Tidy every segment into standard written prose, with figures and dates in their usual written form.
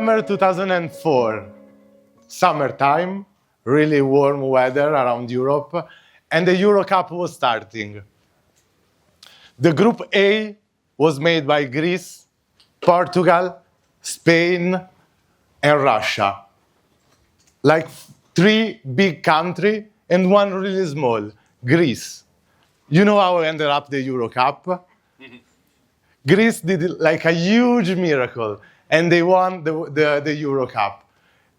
summer 2004, summertime, really warm weather around Europe, and the Euro Cup was starting. The Group A was made by Greece, Portugal, Spain, and Russia. Like 3 big countries and 1 really small, Greece. You know how we ended up the Euro Cup? Greece did like a huge miracle, and they won the Euro Cup.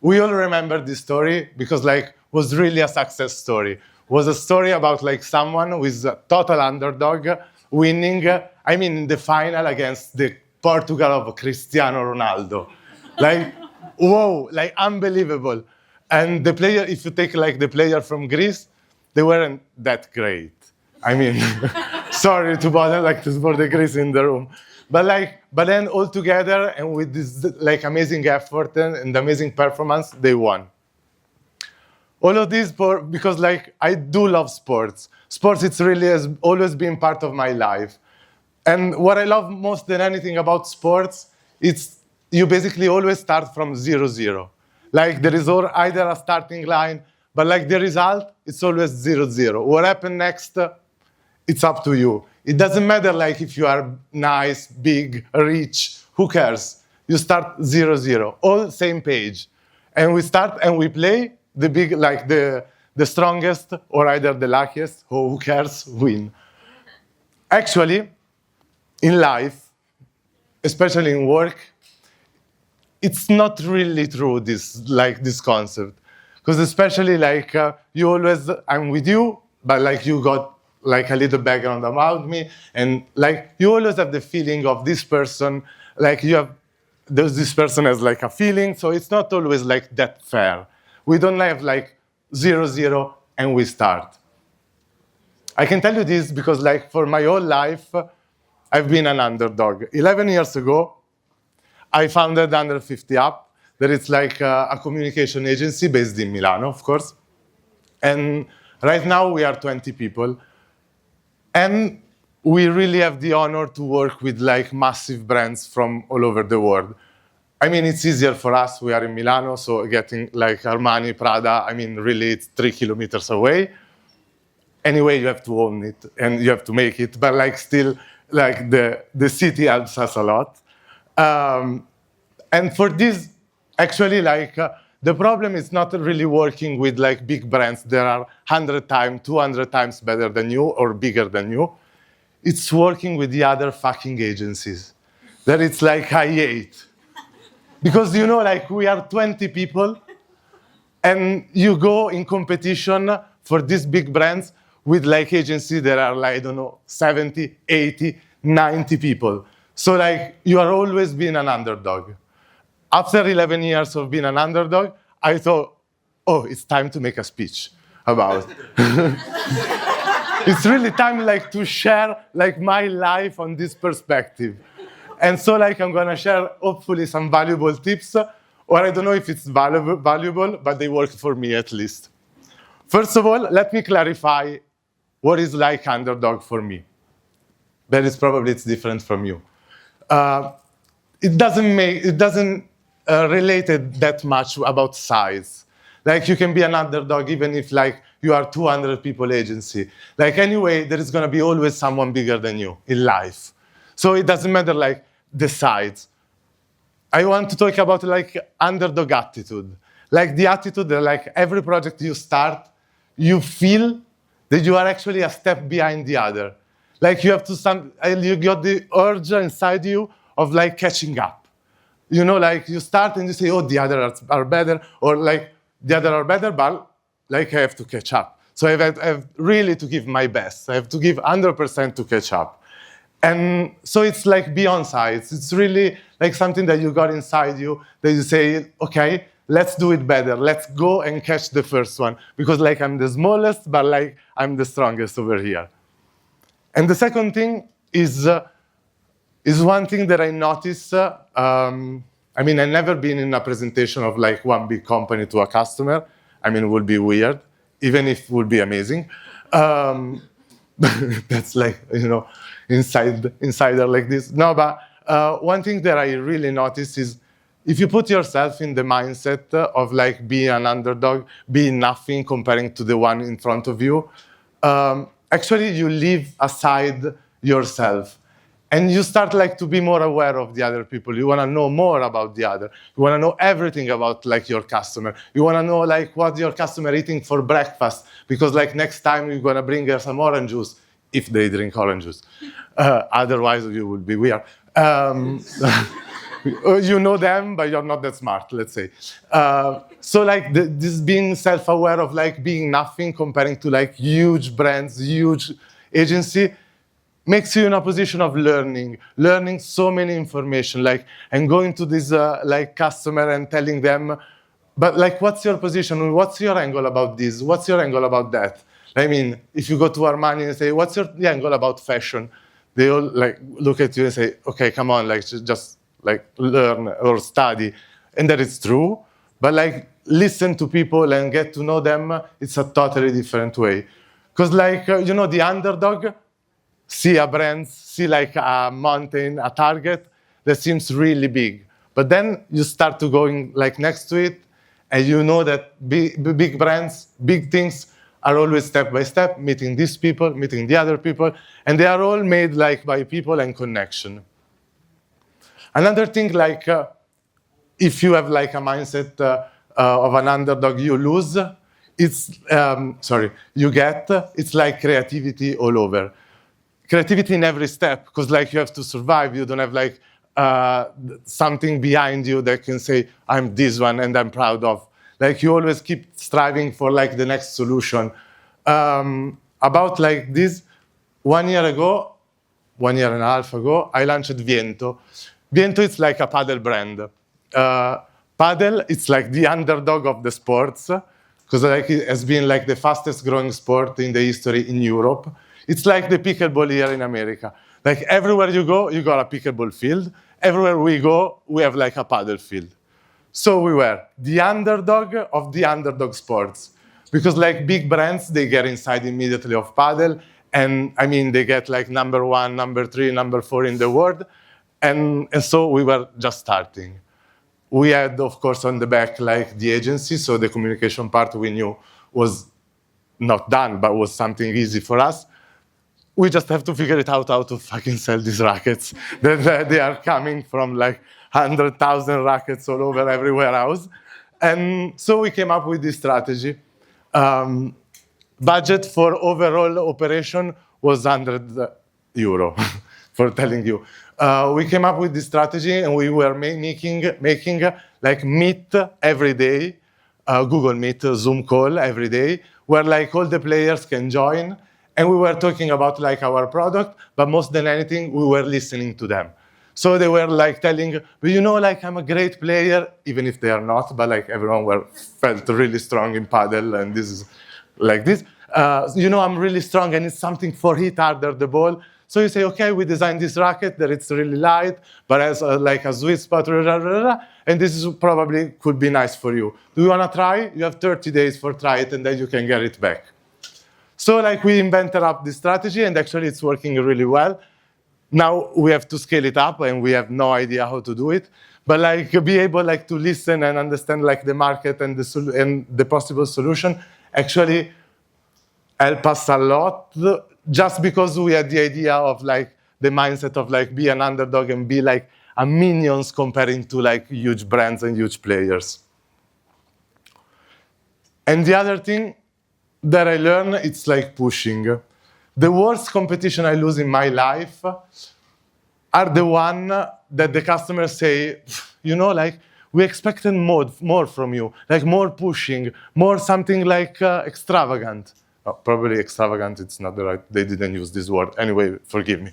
We all remember this story because like was really a success story. It was a story about like someone who is a total underdog winning, in the final against the Portugal of Cristiano Ronaldo. Like, whoa, like unbelievable. And the player, if you take like the player from Greece, they weren't that great. Sorry to bother like for the Greece in the room. But then all together and with this like amazing effort and amazing performance, they won. All of this because like I do love sports. Sports, it's really has always been part of my life. And what I love most than anything about sports, it's you basically always start from 0-0. Like there is either a starting line, but like the result, it's always 0-0. What happened next, it's up to you. It doesn't matter like if you are nice, big, rich, who cares? You start 0-0, all same page. And we start and we play the big, like the strongest or either the luckiest, who cares, win. Actually, in life, especially in work, it's not really true, this concept. Because especially like you always, I'm with you, but like you got like a little background about me, and like you always have the feeling of this person, like this person has like a feeling, so it's not always like that fair. We don't have like 0-0 and we start. I can tell you this because like for my whole life, I've been an underdog. 11 years ago, I founded Under 50 Up, that it's like a communication agency based in Milano, of course. And right now we are 20 people. And we really have the honor to work with like massive brands from all over the world. It's easier for us. We are in Milano, so getting like Armani, Prada, really it's 3 kilometers away. Anyway, you have to own it and you have to make it, but like still, like the city helps us a lot. And for this, actually, like the problem is not really working with like big brands that are 100 times, 200 times better than you or bigger than you. It's working with the other fucking agencies that it's like I hate. Because like we are 20 people and you go in competition for these big brands with like agencies that are like, I don't know, 70, 80, 90 people. So like you are always being an underdog. After 11 years of being an underdog, I thought, oh, it's time to make a speech about it. It's really time like to share like my life on this perspective. And so like I'm gonna share hopefully some valuable tips, or I don't know if it's valuable, but they work for me at least. First of all, let me clarify what is like underdog for me. But it's different from you. It doesn't relate it that much about size. Like you can be an underdog even if like you are 200 people agency. Like anyway, there is gonna be always someone bigger than you in life. So it doesn't matter like the size. I want to talk about like underdog attitude. Like the attitude that like every project you start, you feel that you are actually a step behind the other. Like you got the urge inside you of like catching up. Like you start and you say, oh, the others are better, or like the others are better, but like I have to catch up. So I have really to give my best. I have to give 100% to catch up. And so it's like beyond size. It's really like something that you got inside you that you say, okay, let's do it better. Let's go and catch the first one. Because like I'm the smallest, but like I'm the strongest over here. And the second thing is one thing that I noticed. I've never been in a presentation of like one big company to a customer. It would be weird, even if it would be amazing. That's like, insider like this. No, but one thing that I really noticed is if you put yourself in the mindset of like being an underdog, being nothing comparing to the one in front of you, actually you leave aside yourself. And you start like to be more aware of the other people. You want to know more about the other. You want to know everything about like your customer. You want to know like what your customer eating for breakfast, because like next time you're going to bring her some orange juice, if they drink orange juice. Otherwise you will be weird. You know them, but you're not that smart, let's say. So like this being self-aware of like being nothing comparing to like huge brands, huge agency, makes you in a position of learning so many information, like, and going to this like customer and telling them, but like, what's your position? What's your angle about this? What's your angle about that? I mean, if you go to Armani and say, what's your angle about fashion? They all like look at you and say, okay, come on, like just like learn or study. And that is true, but like listen to people and get to know them, it's a totally different way. Because like, you know, the underdog, see a brand, see like a mountain, a target that seems really big. But then you start to going like next to it, and you know that big brands, big things are always step by step, meeting these people, meeting the other people, and they are all made like by people and connection. Another thing, like if you have like a mindset of an underdog, you lose. It's you get. It's like creativity all over. Creativity in every step, because like you have to survive. You don't have like something behind you that can say, I'm this one and I'm proud of. Like you always keep striving for like the next solution. About like this, 1 year ago, 1 year and a half ago, I launched Viento. Viento is like a paddle brand. Paddle, it's like the underdog of the sports, because like it has been like the fastest growing sport in the history in Europe. It's like the pickleball here in America. Like everywhere you go, you got a pickleball field. Everywhere we go, we have like a paddle field. So we were the underdog of the underdog sports. Because like big brands, they get inside immediately of paddle. And I mean, they get like number 1, number 3, number 4 in the world. And so we were just starting. We had, of course, on the back, like the agency. So the communication part we knew was not done, but was something easy for us. We just have to figure it out how to fucking sell these rackets. They are coming from like 100,000 rackets all over everywhere else. And so we came up with this strategy. Budget for overall operation was €100, for telling you. We came up with this strategy and we were making like meet every day, Google Meet, Zoom call every day, where like all the players can join. And we were talking about like our product, but most than anything, we were listening to them. So they were like telling, well, you know, like I'm a great player, even if they are not, but like everyone felt really strong in paddle, and this is like this. You know, I'm really strong and it's something for hit harder the ball. So you say, okay, we designed this racket that it's really light, but has like a sweet spot, and this is probably could be nice for you. Do you want to try? You have 30 days for try it, and then you can get it back. So like we invented up this strategy, and actually it's working really well. Now we have to scale it up, and we have no idea how to do it. But like be able like to listen and understand like the market and the possible solution actually help us a lot. Just because we had the idea of like the mindset of like be an underdog and be like a minions comparing to like huge brands and huge players. And the other thing that I learned, it's like pushing. The worst competition I lose in my life are the one that the customers say, you know, like, we expected more from you, like more pushing, more something like extravagant. Oh, probably extravagant, it's not the right, they didn't use this word. Anyway, forgive me.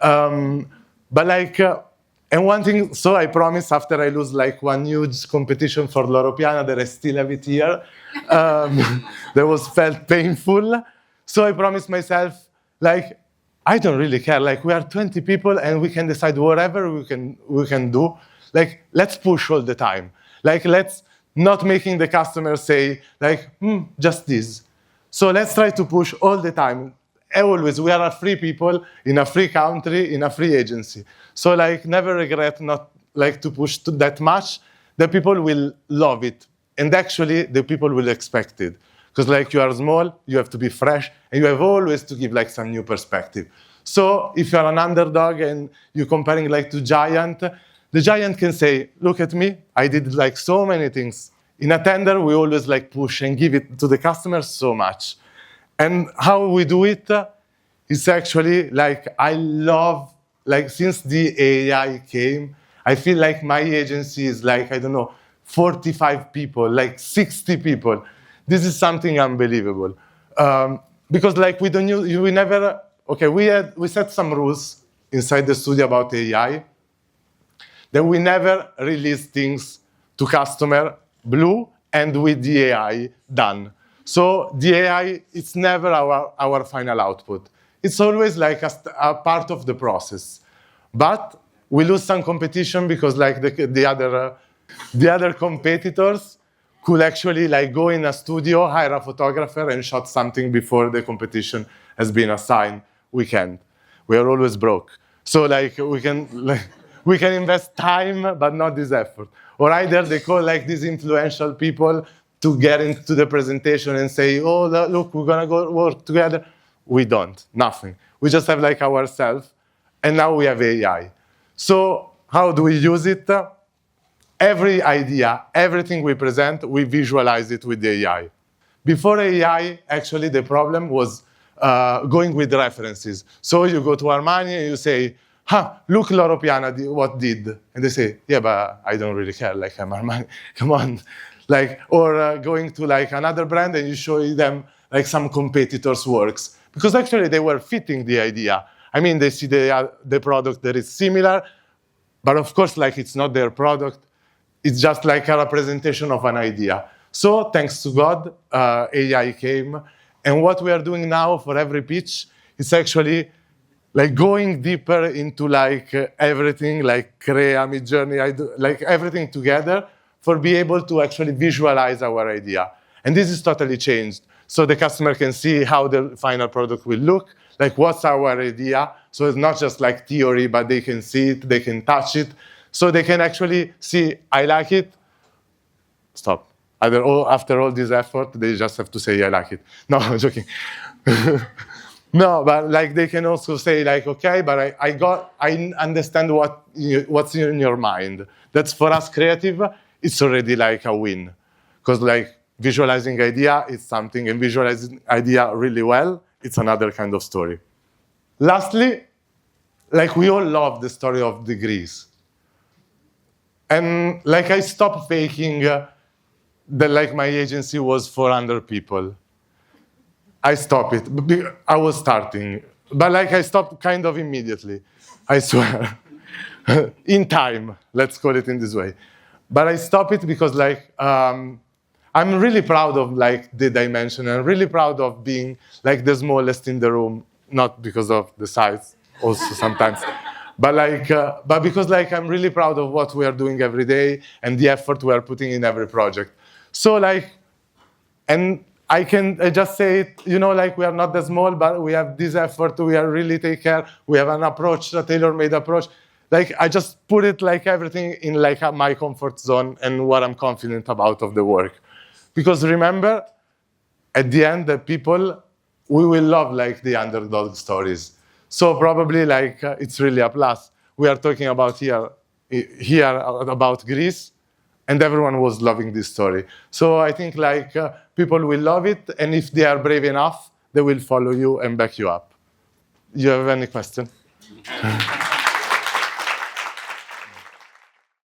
But like, and one thing, so I promise after I lose like one huge competition for Loro Piana that I still have it here, that was felt painful. So I promised myself, like, I don't really care. Like, we are 20 people and we can decide whatever we can do. Like, let's push all the time. Like, let's not making the customer say, like, just this. So let's try to push all the time. Always, we are a free people in a free country, in a free agency. So like, never regret not like to push that much. the people will love it. And actually, the people will expect it. Because like you are small, you have to be fresh, and you have always to give like some new perspective. So if you're an underdog and you're comparing like to giant, the giant can say, look at me, I did like so many things. In a tender, we always like push and give it to the customers so much. And how we do it is actually like, I love, like since the AI came, I feel like my agency is like, I don't know, 45 people, like 60 people. This is something unbelievable. Because like we don't use, we never, okay, we set some rules inside the studio about AI. Then we never release things to customer blue and with the AI done. So the AI, it's never our final output. It's always like a part of the process. But we lose some competition because like the other competitors could actually like go in a studio, hire a photographer and shot something before the competition has been assigned. We can't. We are always broke. So like we can invest time, but not this effort. Or either they call like these influential people to get into the presentation and say, oh, look, we're gonna go work together. We don't, nothing. We just have like ourselves, and now we have AI. So how do we use it? Every idea, everything we present, we visualize it with the AI. Before AI, actually the problem was going with references. So you go to Armani and you say, look Loro Piana what did. And they say, yeah, but I don't really care, like I'm Armani, come on. Like, or going to like another brand and you show them like some competitors' works. Because actually they were fitting the idea. I mean, they see the product that is similar, but of course, like it's not their product. It's just like a representation of an idea. So thanks to God, AI came. And what we are doing now for every pitch is actually like going deeper into like everything, like Crea, Midjourney, like everything together for be able to actually visualize our idea. And this is totally changed. So the customer can see how the final product will look, like what's our idea. So it's not just like theory, but they can see it, they can touch it. So they can actually see, I like it, stop. After all this effort, they just have to say, I like it. No, I'm joking. No, but like they can also say like, okay, but I understand what's in your mind. That's for us creative, it's already like a win. Because like visualizing idea is something, and visualizing idea really well, it's another kind of story. Lastly, like we all love the story of degrees. And like I stopped faking that like my agency was 400 people. I stopped it. I was starting. But like I stopped kind of immediately, I swear. In time, let's call it in this way. But I stopped it because like, I'm really proud of like the dimension. I'm really proud of being like the smallest in the room, not because of the size, also sometimes. But because like I'm really proud of what we are doing every day and the effort we are putting in every project. So like, and I just say it, you know, like we are not that small, but we have this effort, we are really take care, we have an approach, a tailor-made approach. Like I just put it like everything in like my comfort zone and what I'm confident about of the work. Because remember, at the end, the people, we will love like the underdog stories. So probably like it's really a plus. We are talking about here about Greece, and everyone was loving this story. So I think like people will love it, and if they are brave enough, they will follow you and back you up. You have any question?